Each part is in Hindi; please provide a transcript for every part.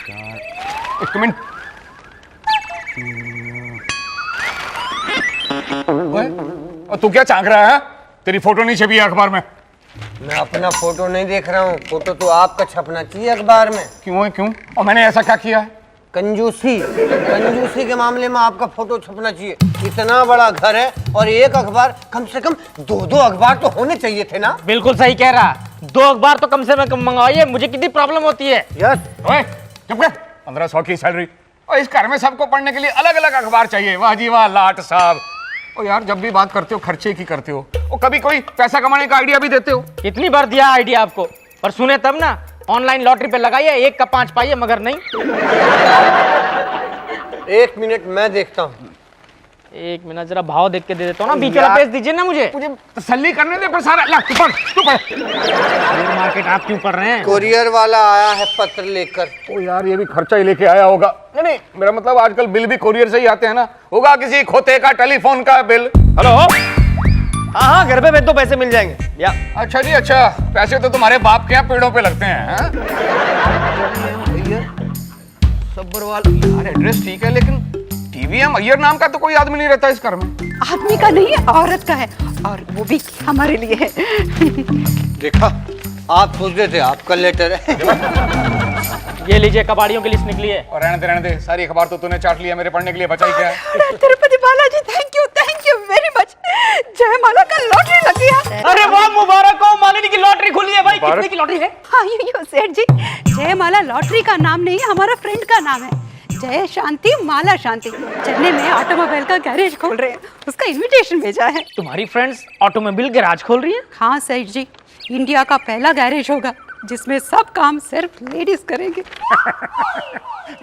एक मिनट। और तू क्या झांक रहा है? तेरी फोटो नहीं छपी है अखबार में। मैं अपना फोटो नहीं देख रहा हूँ, फोटो तो आपका छपना चाहिए अखबार में। क्यों है, क्यों? और मैंने ऐसा क्या किया है? कंजूसी के मामले में आपका फोटो छपना चाहिए। इतना बड़ा घर है और एक अखबार, कम से कम दो अखबार तो होने चाहिए थे ना। बिल्कुल सही कह रहा, 2 अखबार तो कम से कम मंगवाइए, मुझे कितनी प्रॉब्लम होती है। यस। ओए चुप कर। 1500 की सैलरी और इस घर में सबको पढ़ने के लिए अलग अलग अखबार चाहिए। वाह जी वाह लाट साहब। ओ यार, जब भी बात करते हो खर्चे की करते हो। और कभी कोई पैसा कमाने का आइडिया भी देते हो। कितनी बार दिया आइडिया आपको, पर सुने तब ना। ऑनलाइन लॉटरी पे लगाइए, 1 का 5 पाइए, मगर नहीं। 1 मिनट मैं देखता हूँ। 1 मिनट जरा भाव देख के दे देता हूँ ना, बीच वाला पेज दीजिए ना मुझे तसल्ली करने दे। पर सारा ला, तू पढ़। शेयर मार्केट आप क्यों पढ़ रहे हैं? कोरियर वाला आया है पत्र लेकर। ओ यार, ये भी खर्चा ही लेके आया होगा। नहीं, मेरा मतलब आजकल बिल भी कोरियर से ही आते हैं ना। होगा किसी खोते का टेलीफोन का बिल। हेलो। हाँ, घर पे भेज दो, पैसे मिल जाएंगे। या अच्छा जी, अच्छा। पैसे तो तुम्हारे बाप के यहाँ पेड़ों पे लगते हैं। सब्बरवाल यार, एड्रेस ठीक है, लेकिन टीवीएम अय्यर नाम का तो कोई आदमी नहीं रहता इस घर में। आदमी का नहीं है, औरत का है, और वो भी हमारे लिए है। देखा, आप सोच रहे थे आपका लेटर है। ये लीजिए, कबाड़ियों की लिस्ट निकली है। और रहने दे, सारी अखबार तो तूने चाट लिया, मेरे पढ़ने के लिए बचा ही क्या है? Tirupati Balaji, thank you very much. जयमाला का लॉटरी लग गया। अरे वाह, मुबारक हो, मालिनी की लॉटरी खुली है भाई। कितने की लॉटरी है? हाँ यू सेठ जी, जयमाला लॉटरी का नाम नहीं है, हमारा फ्रेंड का नाम है। जय शांति माला शांति। चेन्नई में ऑटोमोबाइल का गैरेज खोल रहे हैं, उसका इनविटेशन भेजा है। तुम्हारी फ्रेंड्स ऑटोमोबाइल गैराज खोल रही है? हाँ सेठ जी, इंडिया का पहला गैरेज होगा जिसमें सब काम सिर्फ लेडीज करेंगे।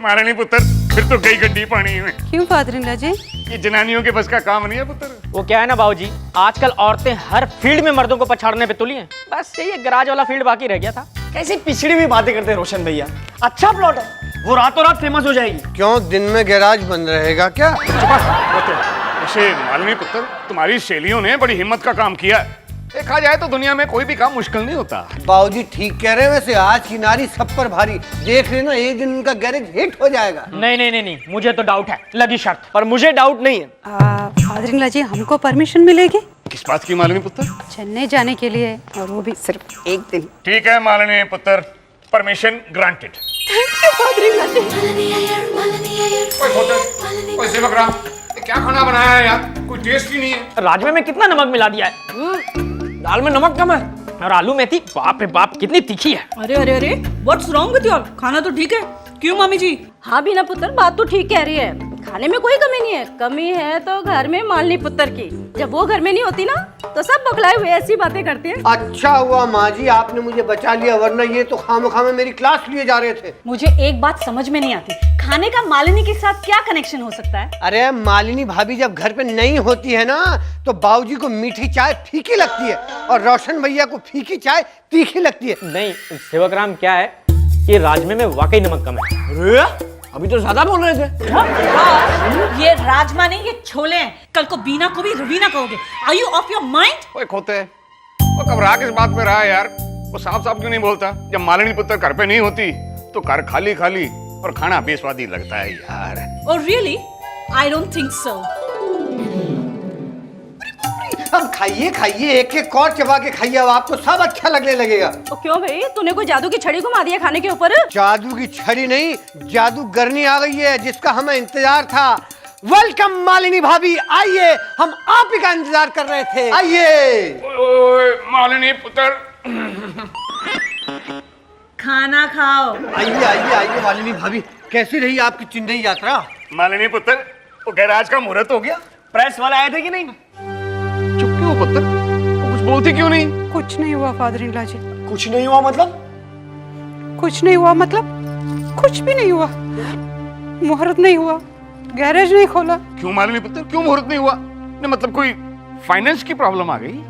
मारा नहीं पुत्र, फिर तो गई गड्डी पानी में। क्यों फादरिंला जी? ये जनानियों के बस का काम नहीं है पुत्र। वो क्या है ना बाबूजी, आजकल औरतें हर फील्ड में मर्दों को पछाड़ने पे तुली हैं। बस यही गैराज वाला फील्ड बाकी रह गया था। कैसी पिछड़ी हुई बातें करते हैं रोशन भैया। अच्छा प्लॉट है, वो रातों रात फेमस हो जाएगी। क्यों, दिन में गैराज बंद रहेगा क्या? वैसे मालिनी पुत्र, तुम्हारी सहेलियों ने बड़ी हिम्मत का काम किया है। देखा जाए तो दुनिया में कोई भी काम मुश्किल नहीं होता। बाबूजी ठीक कह रहे हैं। वैसे आज की नारी सब पर भारी। देख रहे ना, एक दिन उनका गैरेज हिट हो जाएगा। नहीं, मुझे तो डाउट है, लगी शर्त। पर मुझे डाउट नहीं है। फादरिंला जी, हमको परमिशन मिलेगी किस बात की मालिनी पुत्र? चेन्नई जाने के लिए, और वो भी सिर्फ 1 दिन। ठीक है मालिनी पुत्र, परमिशन ग्रांटेड। थैंक यू फादरिंला जी। ओए सेवक राम, ये क्या खाना बनाया है यार? कोई टेस्ट ही नहीं है। राजमे में कितना नमक मिला दिया है? दाल में नमक कम है और आलू में थी, बाप रे बाप कितनी तीखी है। अरे व्हाट्स रॉन्ग विद योर? खाना तो ठीक है। क्यों मामी जी? हाँ बीना पुत्र, बात तो ठीक कह रही है। खाने में कोई कमी नहीं है। कमी है तो घर में मालिनी पुत्र की। जब वो घर में नहीं होती ना, तो सब बखलाए हुए ऐसी बातें करते हैं। अच्छा हुआ माँ जी आपने मुझे बचा लिया, वरना ये तो खामखा में मेरी क्लास लिए जा रहे थे। मुझे एक बात समझ में नहीं आती, खाने का मालिनी के साथ क्या कनेक्शन हो सकता है? अरे मालिनी भाभी जब घर पे नहीं होती है ना, तो बाबूजी को मीठी चाय फीकी लगती है और रोशन भैया को फीकी चाय तीखी लगती है। नहीं सेवकराम, क्या है कि राजमे में वाकई नमक कम है। अभी तो ज्यादा बोल रहे थे। हाँ, ये राजमा नहीं, ये छोले हैं। कल को बीना को भी रवीना कहोगे। Are you off your mind? ओए खोते, वो घबरा किस बात पे रहा है यार? वो साफ साफ क्यों नहीं बोलता? जब मालिनी पुत्र घर पे नहीं होती तो घर खाली खाली और खाना बेस्वादी लगता है यार। Oh really? I don't think so. अब खाइए खाइए, एक एक और चबा के खाइए, अब आपको सब अच्छा लगने लगेगा। तो क्यों भाई, तूने कोई जादू की छड़ी घुमा दिया खाने के ऊपर? जादू की छड़ी नहीं, जादूगरनी आ गई है जिसका हमें इंतजार था। वेलकम मालिनी भाभी, आइए, हम आप ही का इंतजार कर रहे थे। आइए। ओए मालिनी पुत्र, खाना खाओ। आइए आइए आइए मालिनी भाभी, कैसी रही आपकी चेन्नई यात्रा? मालिनी पुत्र, वो गैराज का मुहूर्त हो गया? प्रेस वाले आए थे कि नहीं? चुप क्यों पुत्र? वो कुछ बोलती क्यों नहीं? कुछ नहीं हुआ फादरिंला जी। कुछ नहीं हुआ मतलब? कुछ नहीं हुआ मतलब कुछ भी नहीं हुआ। मुहूर्त नहीं हुआ, गैरेज नहीं खोला। क्यों मालिनी पुत्र, क्यों मुहूर्त नहीं हुआ? नहीं मतलब कोई फाइनेंस की प्रॉब्लम आ गई?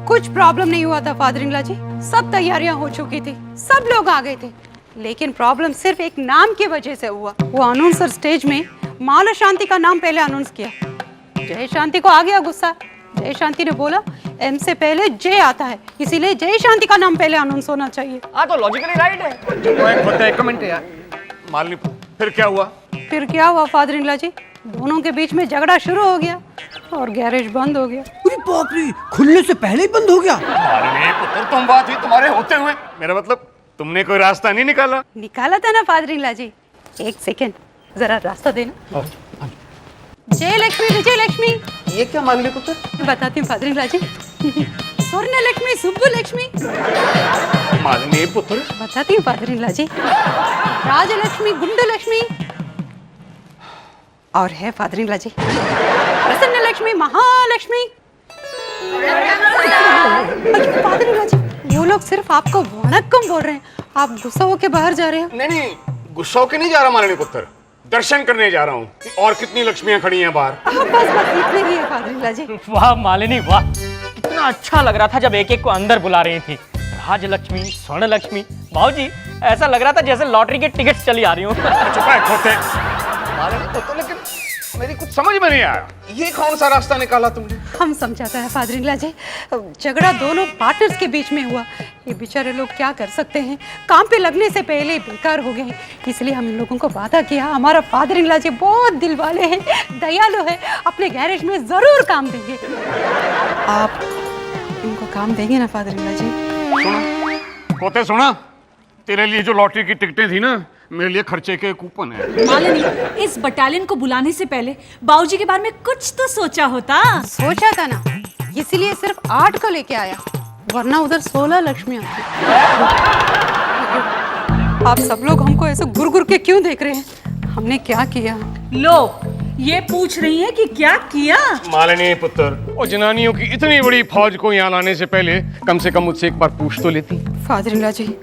कुछ प्रॉब्लम नहीं हुआ था फादरिंला जी, सब तैयारियां हो चुकी थी, सब लोग आ गए थे, लेकिन प्रॉब्लम सिर्फ एक नाम की वजह से हुआ। वो अनाउंसर स्टेज में माला शांति का नाम पहले अनाउंस किया। जय शांति को आ गया गुस्सा। जय शांति ने बोला एम से पहले जय आता है, इसीलिए जय शांति का नाम पहले अनाउंस होना चाहिए। हाँ तो लॉजिकली राइट है। एक मिनट यार, मालिनी फिर क्या हुआ? फिर क्या हुआ फादर इन लॉ जी, दोनों के बीच में झगड़ा शुरू हो गया और गैरेज बंद हो गया। अरे बाप रे, खुलने से पहले ही बंद हो गया। मालिनी पुत्र, तुम बात ही तुम्हारे होते हुए, मेरा मतलब तुमने कोई रास्ता नहीं निकाला? निकाला था ना फादर इन लॉ जी। एक सेकेंड, जरा रास्ता देना। जय लक्ष्मी विजय लक्ष्मी। ये क्या मालिनी पुत्र? बताती हूँ फादर इन लॉ जी। स्वर्ण लक्ष्मी सुब्बु लक्ष्मी। मालिनी पुत्र, बताती हूँ father in law ji. Rajalakshmi गुंड लक्ष्मी और है father in law ji Prasanna Lakshmi Mahalakshmi. Father in law ji, वो लोग सिर्फ आपको वणक्कम बोल रहे हैं, आप गुस्सा होके बाहर जा रहे हो। नहीं, गुस्सा होके नहीं जा रहा मालिनी पुत्र, दर्शन करने जा रहा हूँ और कितनी लक्ष्मियां खड़ी हैं बाहर। बस इतने ही है फादर इन लॉ जी। वाह मालिनी वाह, कितना अच्छा लग रहा था जब एक एक को अंदर बुला रही थी। राजलक्ष्मी, स्वर्ण लक्ष्मी, भाऊजी ऐसा लग रहा था जैसे लॉटरी के टिकट्स चली आ रही हूँ। चुप है खोते। मालिनी पुत्र, लेकिन मेरी कुछ समझ में नहीं आया, ये कौन सा रास्ता निकाला तुमने? हम समझाता है फादर इन लॉ जी, झगड़ा दोनों पार्टनर्स के बीच में हुआ। ये बेचारे लोग क्या कर सकते हैं, काम पे लगने से पहले ही बेकार हो गए, इसलिए हम इन लोगों को वादा किया। हमारा फादर इन लॉ जी बहुत दिल वाले हैं, दयालु है, अपने गैरेज में जरूर काम देंगे। आप इनको काम देंगे ना फादर इन लॉ जी? सुना खोते, सुना, तेरे लिए जो लॉटरी की टिकटें थी ना, मेरे लिए खर्चे के कूपन है। मालिनी, इस बटालियन को बुलाने से पहले बाबूजी के बारे में कुछ तो सोचा होता। सोचा था ना, इसीलिए सिर्फ 8 को लेके आया, वरना उधर 16 लक्ष्मी आती। आप सब लोग हमको ऐसे घुर घुर के क्यों देख रहे हैं? हमने क्या किया? लो, ये पूछ रही है कि क्या किया। मालिनी पुत्र, और जनानियों की इतनी बड़ी फौज को यहाँ लाने से पहले कम से कम मुझसे एक बार पूछ तो लेती। फादर इन लॉ जी,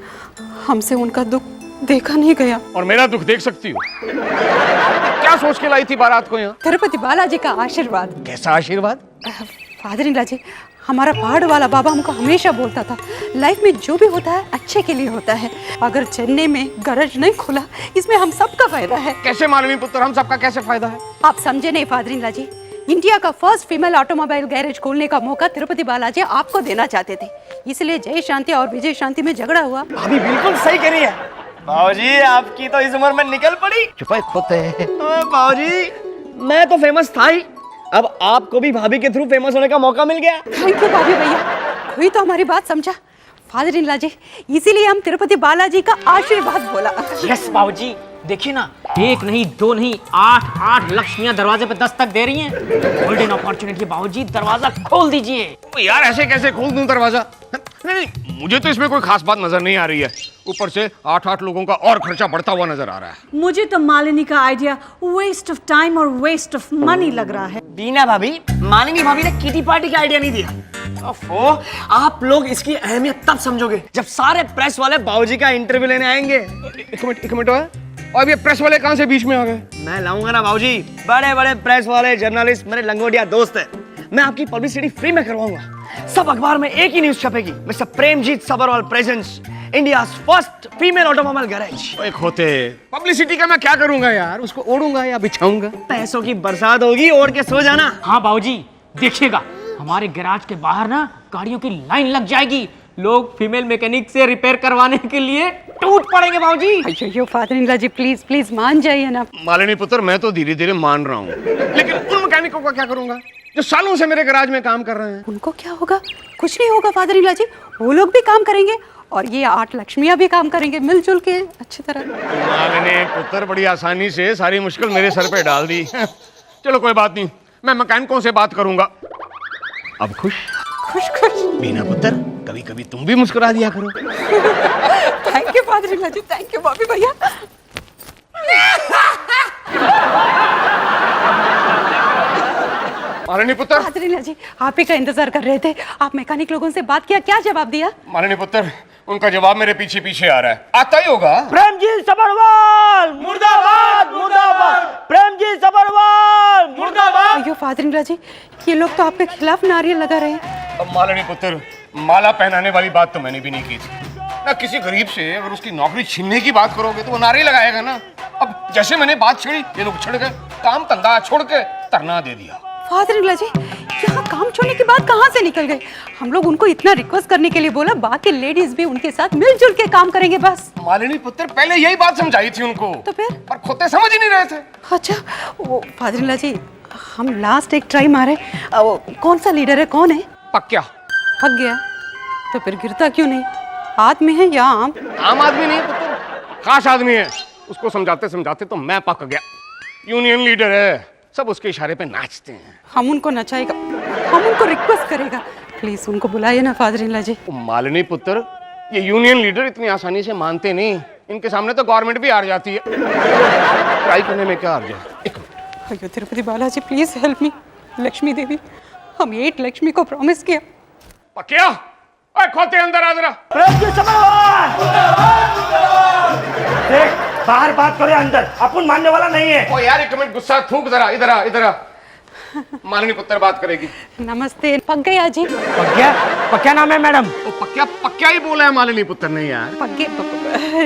हमसे उनका दुख देखा नहीं गया। और मेरा दुख देख सकती हो। क्या सोच के लाई थी बारात को यहाँ? तिरुपति बालाजी का आशीर्वाद। कैसा आशीर्वाद? फादर इन लॉ जी, हमारा पहाड़ वाला बाबा हमको हमेशा बोलता था, लाइफ में जो भी होता है अच्छे के लिए होता है। अगर चेन्नई में गैरेज नहीं खुला, इसमें हम सबका फायदा है। कैसे मालिनी पुत्र, हम सबका कैसे फायदा है? आप समझे नहीं father in law ji, India का फर्स्ट फीमेल ऑटोमोबाइल गैरेज खोलने का मौका तिरुपति बालाजी आपको देना चाहते थे, इसलिए जय शांति और विजय शांति में झगड़ा हुआ। भाभी बिल्कुल सही कह रही है। बाबूजी, आपकी तो इस उम्र में निकल पड़ी। चुप है खोते। बाबूजी, मैं तो फेमस था ही, अब आपको भी भाभी के थ्रू फेमस होने का मौका मिल गया। थैंक यू भाभी भैया, कोई तो हमारी बात समझा। फादर इन लॉ जी, इसीलिए हम तिरुपति बालाजी का आशीर्वाद बोला। यस बाबूजी, देखिए ना, एक नहीं दो नहीं 8 लक्ष्मियां दरवाजे पे दस्तक दे रही हैं। गोल्डन अपॉर्चुनिटी बाबूजी, दरवाजा खोल दीजिए। यार ऐसे कैसे खोल दूं दरवाजा? नहीं, मुझे तो इसमें कोई खास बात नजर नहीं आ रही है। ऊपर से 8 लोगों का और खर्चा बढ़ता हुआ नजर आ रहा है। मुझे तो मालिनी का आइडिया वेस्ट ऑफ टाइम और वेस्ट ऑफ मनी लग रहा है। बीना भाभी, मालिनी भाभी ने किटी पार्टी का आइडिया नहीं दिया। ओफो, आप लोग इसकी अहमियत तब समझोगे जब सारे प्रेस वाले बाबूजी का इंटरव्यू लेने आएंगे। एक मिनट और ये प्रेस वाले कहां से बीच में आ गए? मैं लाऊंगा ना बाबूजी, बड़े बड़े प्रेस वाले जर्नलिस्ट मेरे लंगोटिया दोस्त हैं। मैं आपकी पब्लिसिटी फ्री में करवाऊंगा। सब अखबार में एक ही न्यूज छपेगी, mister Premjeet Sabharwal presents India's first female automobile garage. एक होते पब्लिसिटी का मैं क्या करूंगा यार, उसको ओढ़ूंगा या बिछाऊंगा? पैसों की बरसात होगी, ओढ़ के सो जाना। हाँ बाबूजी, देखिएगा हमारे गैराज के बाहर ना गाड़ियों की लाइन लग जाएगी, लोग फीमेल मैकेनिक से रिपेयर करवाने के लिए टूट पड़ेंगे बाबूजी। अयो father in law ji, please please मान जाइए ना। मालिनी पुत्र, मैं तो धीरे धीरे मान रहा हूँ, लेकिन उन मैकेनिकों का क्या करूंगा जो सालों से मेरे गैराज में काम कर रहे हैं? उनको क्या होगा? कुछ नहीं होगा फादर इन लॉ जी, वो लोग भी काम करेंगे और ये 8 लक्ष्मियां भी काम करेंगे मिलजुल के अच्छी तरह। मालिनी पुत्र, बड़ी आसानी से सारी मुश्किल मेरे सर पे डाल दी। चलो कोई बात नहीं, मैं मैकेनिकों से बात करूंगा। अब खुश? खुश खुश। बीना पुत्र, कभी कभी तुम भी मुस्कुरा दिया करो। Thank you father in law ji, thank you भाभी भैया। मालिनी पुत्र, फादर इन लॉ जी, आप ही का इंतजार कर रहे थे। आप मैकेनिक लोगों से बात किया, क्या जवाब दिया? मालिनी पुत्र, उनका जवाब मेरे पीछे पीछे आ रहा है। आता ही होगा। प्रेमजीत सबरवाल मुर्दाबाद, मुर्दाबाद। प्रेमजीत सबरवाल मुर्दाबाद। अयो फादर इन लॉ जी, ये लोग तो आपके खिलाफ नारियल लगा रहे हैं। अब मालिनी पुत्र, माला पहनाने वाली बात तो मैंने भी नहीं की थी ना। किसी गरीब से अगर उसकी नौकरी छीनने की बात करोगे तो वो नारे लगाएगा ना। अब जैसे मैंने बात छेड़ी, ये लोग छिड़ गए, काम धंधा छोड़ के धरना दे दिया। फादर इन लॉ जी, यहाँ काम छोड़ने के बाद कहाँ से निकल गए? हम लोग उनको इतना रिक्वेस्ट करने के लिए बोला, बाकी लेडीज भी उनके साथ मिलजुल के काम करेंगे बस। मालिनी पुत्र पहले यही बात समझाई थी उनको, तो फिर? पर खोते समझ ही नहीं रहे थे। अच्छा वो फादरिल्ला जी, हम लास्ट एक ट्राई मारे, कौन सा लीडर है, कौन है? पक्या। पक गया तो फिर गिरता क्यों नहीं? आदमी है या आम? आम आदमी नहीं पुत्र, खास आदमी है। उसको समझाते समझाते तो मैं पक गया। यूनियन लीडर है, सब उसके इशारे पे नाचते हैं। हम उनको नचाएगा, हम उनको रिक्वेस्ट करेगा, प्लीज उनको बुलाइए ना फादरिल्ला जी। मालिनी पुत्र, ये यूनियन लीडर इतनी आसानी से मानते नहीं। इनके सामने तो गवर्नमेंट भी हार जाती है। ट्राई करने में क्या हार जाए? एक मिनट। अयो Tirupati Balaji, please help me. Lakshmi Devi, हम 8 लक्ष्मी को प्रॉमिस किया। पक्या, ओए खोते अंदर आ जरा। प्रेम जी समरवाल! देख, बाहर बात करे, अंदर अपन मानने वाला नहीं है। ओ यार एक मिनट, गुस्सा थूक जरा, इधर आ, इधर आ। मालिनी पुत्र बात करेगी। नमस्ते पक गया जी। क्या नाम है मैडम? ओ पक्या पक्या ही बोला है मालिनी पुत्र ने यार। पक्के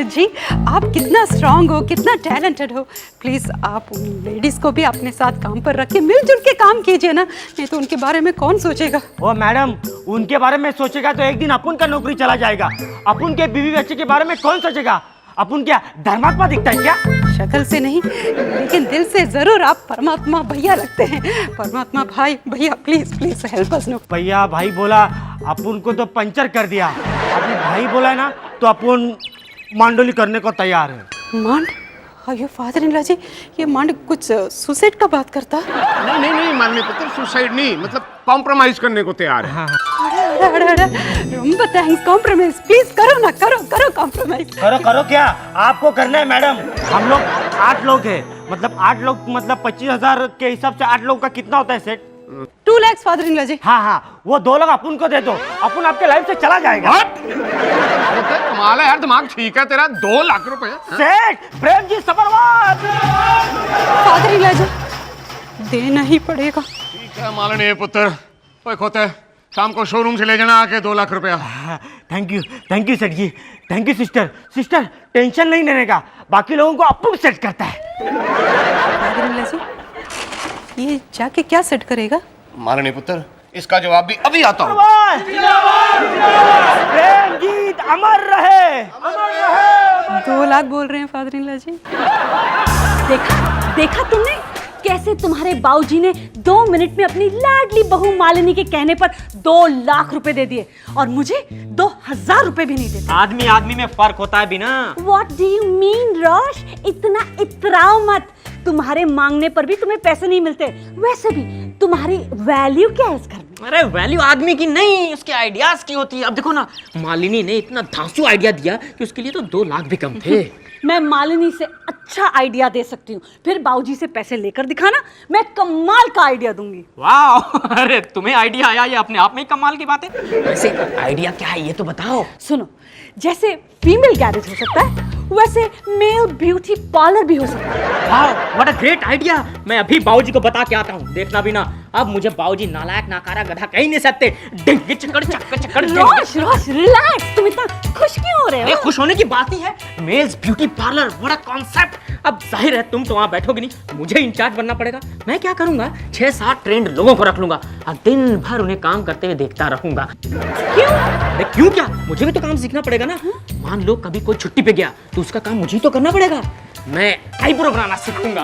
जी, आप कितना स्ट्रांग हो, कितना टैलेंटेड हो। प्लीज आप उन लेडीज को भी अपने साथ काम पर रख के मिलजुल के काम कीजिए ना, नहीं तो उनके बारे में कौन सोचेगा? ओ मैडम, उनके बारे में सोचेगा तो एक दिन अपन का नौकरी चला जाएगा। अपन के बीवी बच्चे के बारे में कौन सोचेगा? अपन क्या धर्मात्मा दिखता है क्या? शक्ल से नहीं, लेकिन दिल से जरूर आप परमात्मा भैया लगते हैं। परमात्मा भाई भैया, please please help us know. भैया भाई बोला, अपन को तो पंचर कर दिया। अभी भाई बोला है ना, तो अपन मांडोली करने को तैयार है। मांड? अयो फादर इन लॉ जी, ये मांड कुछ सुसाइड का बात करता? नहीं नहीं नहीं मालिनी पुत्र, सुसाइड नहीं, मतलब कॉम्प्रोमाइज करने को तैयार है। रोम्बा थैंक्स, कॉम्प्रोमाइज प्लीज करो ना, करो कॉम्प्रोमाइज। करो क्या आपको करना है मैडम? हम लोग 8 लोग हैं, मतलब 8 लोग, मतलब 25,000 के हिसाब से 8 लोग का कितना होता है set? 2 lakh father in law ji. हाँ, वो 2 लाख अपन को दे दो, अपन आपके लाइफ से चला जाएगा। कमाल है यार, दिमाग ठीक है तेरा। 2 लाख रुपए सेठ Prem ji समरवाल। Father in law जी, देना ही पड़ेगा। ठीक है मालिनी पुत्र। ओए खोते, शाम को शोरूम से ले जाना आके 2 लाख रुपया। थैंक यू सेठ जी, थैंक यू सिस्टर टेंशन नहीं लेने का, बाकी लोगों को अपन सेट करता है। फादर इन लॉ जी, ये जाके क्या सेट करेगा? मालिनी पुत्र, इसका जवाब भी अभी आता हूँ। प्रेम जीत अमर रहे। 2 लाख बोल रहे हैं फादर इन लॉ जी। देखा तुमने कैसे तुम्हारे बाबूजी ने 2 मिनट में अपनी लाडली बहू मालिनी के कहने पर 2 लाख रुपए दे दिए, और मुझे 2,000 रुपए भी नहीं देते। आदमी में फर्क होता है बिना। What do you mean, रोश? इतना इतराओ मत। तुम्हारे मांगने पर भी तुम्हें पैसे नहीं मिलते। वैसे भी तुम्हारी वैल्यू क्या है इस घर में? अरे वैल्यू आदमी की नहीं, उसके आइडियाज की होती है। अब देखो ना, मालिनी ने इतना धांसू आइडिया दिया कि उसके लिए तो 2 लाख भी कम थे। मैं मालिनी से अच्छा आइडिया दे सकती हूँ, फिर बाबूजी से पैसे लेकर दिखाना, मैं कमाल का आइडिया दूंगी। वाह, अरे तुम्हें आइडिया आया, ये अपने आप में ही कमाल की बात है। वैसे आइडिया क्या है ये तो बताओ। सुनो, जैसे फीमेल गैरेज हो सकता है, वैसे मेल ब्यूटी पार्लर भी हो सकता है। वाह, व्हाट अ ग्रेट आइडिया। मैं अभी बाबूजी को बता के आता हूँ, देखना भी ना। अब मुझे बाबूजी नालायक नाकारा गधा कह ही नहीं सकते। डिंग चक्कर चक्कर चक्कर। रोश रिलैक्स, तुम इतना खुश क्यों हो रहे अरे हो? खुश होने की बात ही है। Males beauty parlour, what a concept. अब जाहिर है तुम तो वहां बैठोगे नहीं, मुझे इंचार्ज बनना पड़ेगा। मैं क्या करूंगा, 6-7 ट्रेंड लोगों को रख लूंगा और दिन भर उन्हें काम करते हुए देखता रहूंगा। क्यों? अरे क्यों क्या, मुझे भी तो काम सीखना पड़ेगा ना। मान लो कभी कोई छुट्टी पे गया तो उसका काम मुझे ही तो करना पड़ेगा। मैं आईब्रो बनाना सीखूंगा,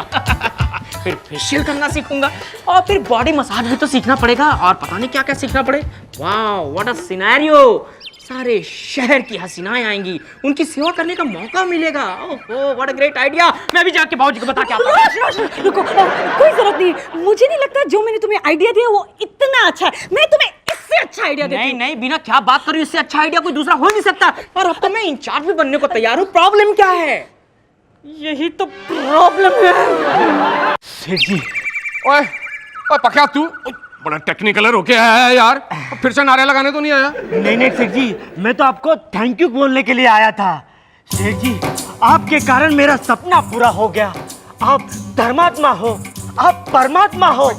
फिर फेशियल करना सीखूंगा, और फिर बॉडी मसाज भी तो सीखना पड़ेगा, और पता नहीं क्या क्या सीखना पड़े। वाह, व्हाट अ सिनेरियो। सारे शहर की हसीनाएं आएंगी, उनकी सेवा करने का मौका मिलेगा। ओहो, व्हाट अ ग्रेट आइडिया। मैं भी जाके बाबूजी को बता के आता हूं। रोश, रुको, कोई जरूरत नहीं। मुझे नहीं लगता जो मैंने तुम्हें आइडिया दिया वो इतना अच्छा है। मैं तुम्हें इससे अच्छा आइडिया देती नहीं हूँ। नहीं, बिना क्या बात कर रही हूं, इससे अच्छा आइडिया कोई दूसरा हो नहीं सकता। और अब तो मैं इंचार्ज भी बनने को तैयार हूँ। प्रॉब्लम क्या है? यही तो प्रॉब्लम है। सेठ जी, ओए ओए पक्या, तू बड़ा टेक्निकलर होके आया है यार। फिर से नारे लगाने तो नहीं आया? नहीं सेठ जी, मैं तो आपको थैंक यू बोलने के लिए आया था। सेठ जी, आपके कारण मेरा सपना पूरा हो गया। आप धर्मात्मा हो, आप परमात्मा हो,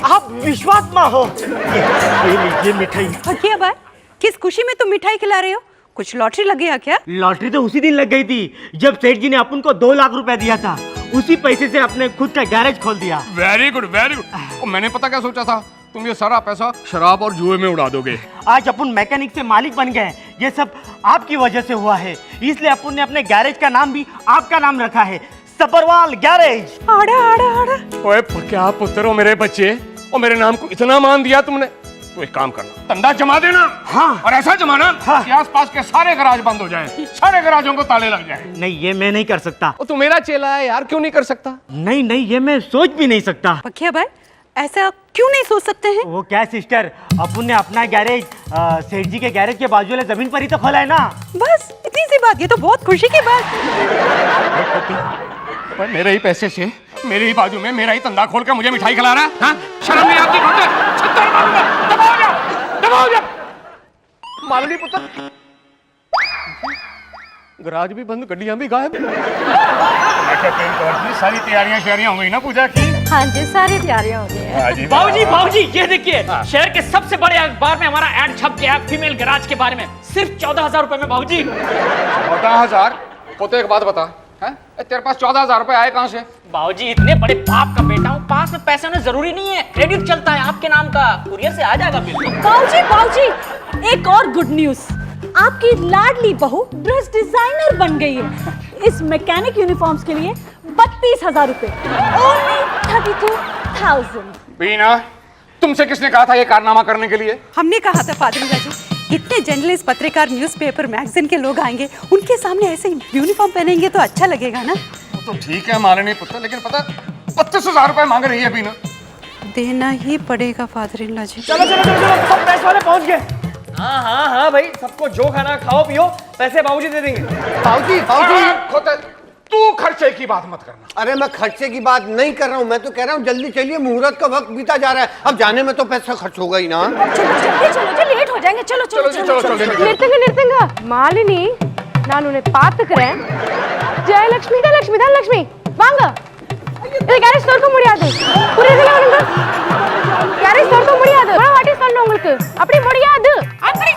आप विश्वात्मा हो। ये लीजिए मिठाई। क्या बात, किस खुशी में तुम मिठाई खिला रहे हो? कुछ लॉटरी लग गया क्या? लॉटरी तो उसी दिन लग गई थी जब सेठ जी ने अपन को 2 लाख रुपए दिया था। उसी पैसे से अपने खुद का गैरेज खोल दिया। Very good very good. मैंने पता क्या सोचा था, तुम ये सारा पैसा शराब और जुए में उड़ा दोगे। आज अपन मैकेनिक से मालिक बन गए, ये सब आपकी वजह से हुआ है। इसलिए अपन ने अपने गैरेज का नाम भी आपका नाम रखा है, सब्बरवाल गैरेज। आड़ा आड़ा आड़ा। ओए क्या पुत्र हो मेरे बच्चे, और मेरे नाम को इतना मान दिया तुमने। तो एक काम करना, धंधा जमा देना। हाँ। और ऐसा जमाना हाँ। कि आसपास के सारे गराज बंद हो जाएं, सारे गराजों को ताले लग जाएं। नहीं, ये मैं नहीं कर सकता। वो तो मेरा चेला है यार, क्यों नहीं कर सकता? नहीं नहीं, ये मैं सोच भी नहीं सकता। पकिया भाई, ऐसा क्यों नहीं सोच सकते हैं? वो क्या सिस्टर, अपन ने अपना गैरेज सेठ जी के गैरेज के बाजू वाले जमीन पर ही तो खोला है ना। बस इतनी सी बात, ये तो बहुत खुशी की बात। पर मेरे ही पैसे से, मेरे ही बाजू में मेरा ही धंधा खोल के मुझे मिठाई खिला रहा है, हाँ? शर्म नहीं आती? छत्तर मारूंगा, दबाओ जा, दबाओ जा। मालनी पुत्र, गराज भी बंद, गड्डियां भी गायब। सारी तैयारियां हो गई ना पूजा की? हाँ जी, सारी तैयारियां हो गई हैं। बाबूजी ये देखिए, शहर के सबसे बड़े अखबार में हमारा ऐड छप गया है फीमेल गैराज के बारे में, सिर्फ 14,000 रुपए में बाबूजी। 14,000? पोते एक बात बता, हैं? तेरे पास 14,000 रुपए आए कहाँ से? बाबूजी इतने बड़े बाप का बेटा हूँ, पास में पैसे होना जरूरी नहीं है, क्रेडिट चलता है आपके नाम का, कुरियर से आ जाएगा बिल। बाबूजी, एक और गुड न्यूज, आपकी लाडली बहू ड्रेस डिजाइनर बन गई है। इस मैकेनिक यूनिफॉर्म्स के लिए 32,000 रुपए, ओनली 32,000। बीना, तुमसे किसने कहा था ये कारनामा करने के लिए? हमने कहा था फादरिंगा जी, इतने जर्नलिस्ट, पत्रकार, न्यूज़पेपर, मैगजीन के लोग आएंगे, उनके सामने ऐसे यूनिफॉर्म पहनेंगे तो अच्छा लगेगा ना। तो ठीक है मालनी पुत्र, लेकिन पता 32,000 रुपए मांग रही है बीना। देना ही पड़ेगा फादरिंगा जी। चलो चलो चलो चलो, सब प्रेस वाले पहुंच गए। हाँ हाँ हाँ भाई, सबको जो खाना खाओ पियो, पैसे बाबूजी दे देंगे। बाबूजी बाबूजी, तू खर्चे की बात मत करना। अरे मैं खर्चे की बात नहीं कर रहा हूँ, मैं तो कह रहा हूँ जल्दी चलिए, मुहूर्त का वक्त बीता जा रहा है, अब जाने में तो पैसा खर्च होगा ही ना। चलो लेट हो जाएंगे, चलो चलो ನಿರ್ತಿಂಗ ಮಾಲಿನಿ, ನಾನು ಉನ್ನೆ ಪಾತುக்கிறேன். ஜெயலட்சுமி தான் லட்சுமி தான் லட்சுமி, வாங்க. இது கேரேஜ் திறக்க முடியாது, புரியுதுல உங்களுக்கு? கேரேஜ் திறக்க முடியாது, நான் வாட்டி சொல்லணும் உங்களுக்கு, அப்படி முடியாது, அப்படி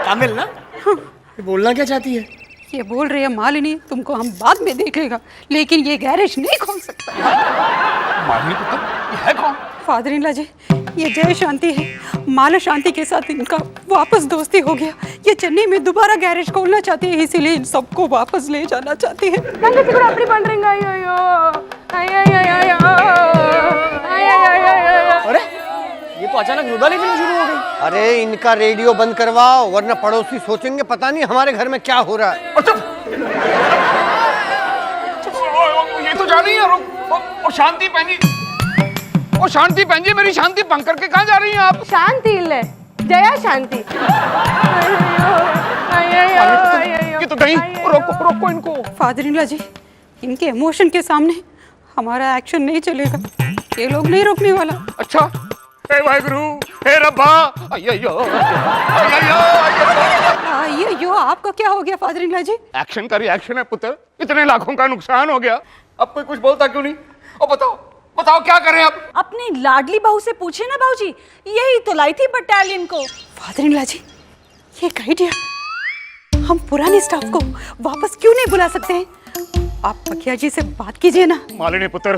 तमिल ना? ये बोलना क्या चाहती है? ये बोल रही है मालिनी, तुमको हम बाद में देखेगा, लेकिन ये गैरेज नहीं खोल सकता। मालनी पुत्र, ये है कौन? फादर-इन-लॉ जी, ये जय शांति है। माला शांति के साथ इनका वापस दोस्ती हो गया, ये चेन्नई में दोबारा गैरेज खोलना चाहती है, इसीलिए इन सबको वापस ले जाना चाहती है। தங்கச்சி கூட அப்படி பண்றீங்க, ஐயோ ஐயோ ஐயோ अरे ये तो अचानक रुदाली फिल्म शुरू हो गई। अरे इनका रेडियो बंद करवाओ, वरना पड़ोसी सोचेंगे पता नहीं हमारे घर में क्या हो रहा है। ये तो जानी है। और शांति बहन जी, और शांति बहन जी, मेरी शांति भंग करके कहाँ जा रही हैं आप? शांति इल्ले, जया शांति। ये तो कहीं, रोको रोको इनको। फादर-इन-लॉ जी, इनके इमोशन के सामने हमारा एक्शन नहीं चलेगा, ये लोग नहीं रोकने वाला। अच्छा, हे वाहिगुरु, हे रब्बा, अय्यो अय्यो ये यो आपका क्या हो गया फादर-इन-लॉ जी? एक्शन का रिएक्शन है पुत्र, इतने लाखों का नुकसान हो गया, अब कोई कुछ बोलता क्यों नहीं? और बताओ बताओ क्या करें अब? अपनी लाडली बहू से पूछे ना बाबूजी, यही तो लाई थी बटालियन को। फादर-इन-लॉ जी, ये एक आइडिया, हम पुराने स्टाफ को वापस क्यों नहीं बुला सकते हैं? आप पकिया जी से बात कीजिए ना। मालिनी पुत्र,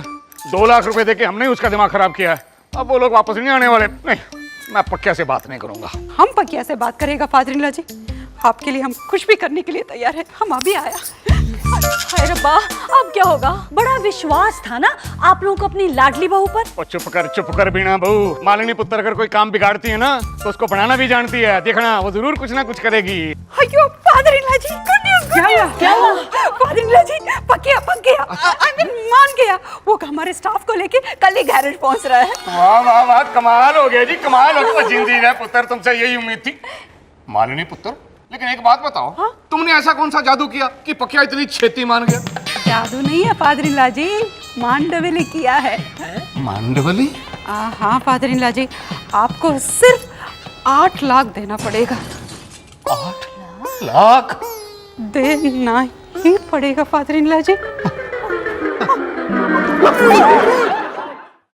2 लाख रुपए देके हमने उसका दिमाग खराब किया है, अब वो लोग वापस नहीं आने वाले। नहीं, मैं पकिया से बात नहीं करूंगा। हम पकिया से बात करेगा फादर-इन-लॉ जी, आपके लिए हम कुछ भी करने के लिए तैयार है, हम अभी आया। हाय रब्बा, अब क्या होगा? बड़ा विश्वास था ना आप लोगों को अपनी लाडली बहू पर। और चुप कर बीना बहू, मालिनी पुत्र अगर कोई काम बिगाड़ती है ना तो उसको बनाना भी जानती है, देखना वो जरूर कुछ ना कुछ करेगी। अयो फादर-इन-लॉ जी, गुड न्यूज़, क्या हुआ? फादर-इन-लॉ जी, पकिया पक गया, आई मीन मान गया, वो हमारे स्टाफ को लेके कल ही गैरेज पहुंच रहा है। वाह वाह वाह, कमाल हो गया जी, कमाल हो गया। जिंदगी है पुत्र, तुमसे यही उम्मीद थी। मालिनी पुत्र, लेकिन एक बात बताओ, हाँ? तुमने ऐसा कौन सा जादू किया कि पकिया इतनी छेती मान गया? जादू नहीं है फादर-इन-लॉ जी, मांडवली किया है। मांडवली? हाँ फादर-इन-लॉ जी, आपको सिर्फ 8 लाख देना पड़ेगा। 8 लाख? देना ही पड़ेगा फादर-इन-लॉ जी।